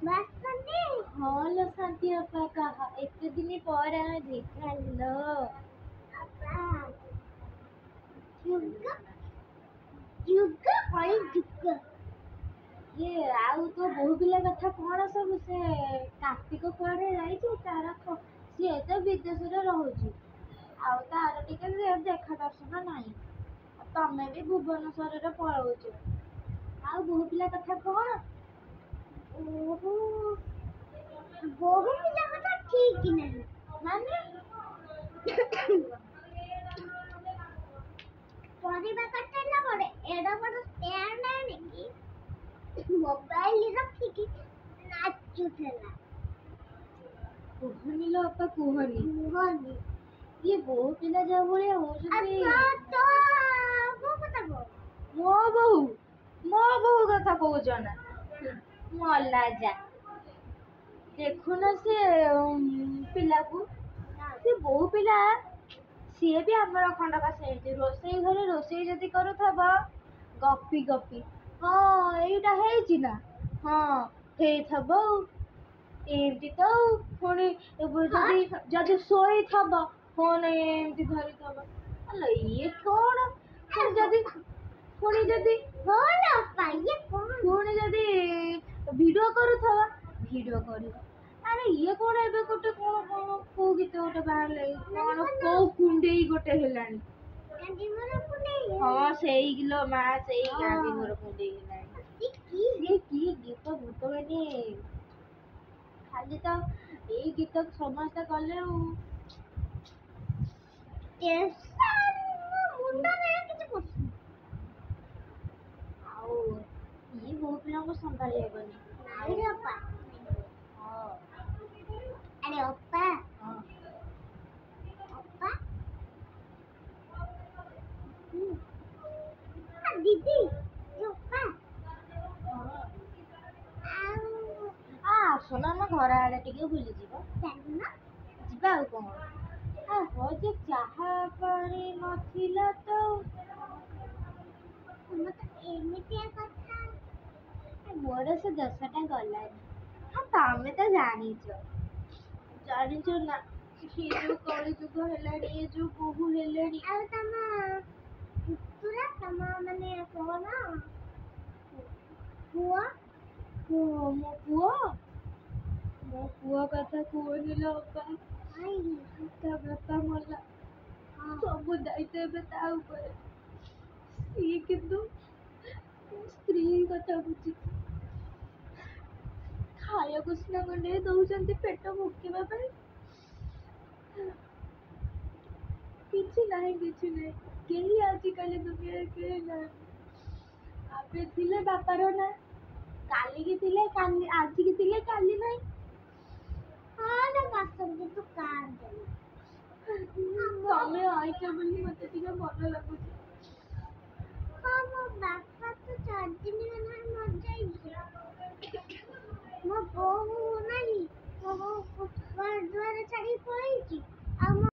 ବାସନ୍ତି ହଁ ଲୋ ଶାନ୍ତି ଅପା କହ ଏତେ ଦିନ ପରେ ଆମେ ଦେଖା ହେଲ ଅପା ଯୁଗ ଯୁଗ କଳି ଯୁଗ ଇଏ ଆଉ ତୋ ବୋହୂ ପିଲା କଥା କଣ ସବୁ ସେ କାର୍ତ୍ତିକ କୁଆଡେ ଯାଇଛି ତାର ସିଏ ତ ବିଦେଶରେ ରହୁଛି ଆଉ ତାର ଟିକେ ଦେଖା ଦର୍ଶନ ନାହିଁ ତମେ ବି ଭୁବନେଶ୍ୱରରେ ପଳଉଛ ଆଉ ବୋହୂ ପିଲା କଥା କଣ ବୋହୂ ପିଲା କଥା ଠିକ ନାହିଁ ମାନେ ପରିବା କାଟିଲା ପରେ ଏଡା ବଡ ଷ୍ଟାଣ୍ଡ ଆଣିକି ମୋବାଇଲ ରଖିକି ନାଚୁଥିଲା କୁହନି ଲୋ ଅପା କୁହନି ଇଏ ବୋହୂ ପିଲା ଯାହା ଭଳିଆ ହଉଛନ୍ତି ମୋ ବୋହୂ କଥା କହୁଛ ନା ମଲା ଯା ଦେଖୁନ ସେ ପିଲାକୁ ସେ ବୋହୂ ପିଲା ସିଏ ବି ଆମର ଖଣ୍ଡକ ସେମିତି ରୋଷେଇ ଘରେ ରୋଷେଇ ଯଦି କରୁଥବ ଗପି ଗପି ହଁ ଏଇଟା ହେଇଛି ନା ହଁ ହେଇଥବ ଏମିତି ତ ପୁଣି ଯଦି ଶୋଇଥବ ଫୋନ ଏମିତି ଧରିଥବ ଆଲୋ ଇଏ କଣ ପୁଣି ଯଦି ଭିଡିଓ କରୁଥବ ଭିଡିଓ କରିବ ଆରେ ଇଏ କଣ ଏବେ ଗୋଟେ କଣ କୋଉ ଗୀତ ଗୋଟେ ବାହାରିଲା କଣ କୋଉ କୁଣ୍ଡେଇ ଗୋଟେ ହେଲାଣି ହଁ ସେଇ କିଲୋ ମା ସେଇ ଗାଣ୍ଡି ଘର କୁଣ୍ଡେଇ ହେଲାଣି ସିଏ କି ଗୀତ ଭୂତ ମାନେ ଖାଲି ତ ଏଇ ଗୀତ ସମସ୍ତେ କଲେ ଆଉ ଆଉ ଇଏ ବୋହୂ ପିଲାଙ୍କୁ ସମ୍ଭାଳି ହେବନି ଆରେ ଅପା ଦିଦି ଆସୁନ ଆମ ଘର ଆଡେ ଟିକେ ବୁଲିଯିବ ଯିବା ଆଉ କଣ ହଁ ଯେ ଚାହା ପାଣି ନଥିଲା ତ ଏମିତିଆ କଥା ମୋର ସେ ଦଶଟା ଗଲାନି ହଁ ତମେ ତ ଜାଣିଛ ନା ସେ ଯୋଉ କଳି ଯୁଗ ହେଲାଣି ଏ ଯୋଉ ବୋହୂ ହେଲେଣି ଆଉ ତମ ପୁତୁରା ତମ ମାନେ କଣ ମୋ ପୁଅ କଥା କୁହନି ଲୋ ଅପା ତା ବାପା ମଲା ସବୁ ଦାୟିତ୍ୱ ଏବେ ତା ଉପରେ ସିଏ କିନ୍ତୁ ସ୍ତ୍ରୀ କଥା ବୁଝି ଖାଇବାକୁ ସିନା ଗଣ୍ଡେ ଦଉଛନ୍ତି ପେଟ ଭୋକିବା ପାଇଁ କିଛି ନାହିଁ କେହି ଆଜିକାଲି ଦୁନିଆରେ କେହି ନାହାନ୍ତି ଆପେ ଥିଲେ ବାପାର ନା କାଲିକି ଥିଲେ ଆଜିକି ଥିଲେ କାଲି ନାହିଁ ତମେ ଆଇଛ ବୋଲି ମତେ ଟିକେ ଭଲ ଲାଗୁଛି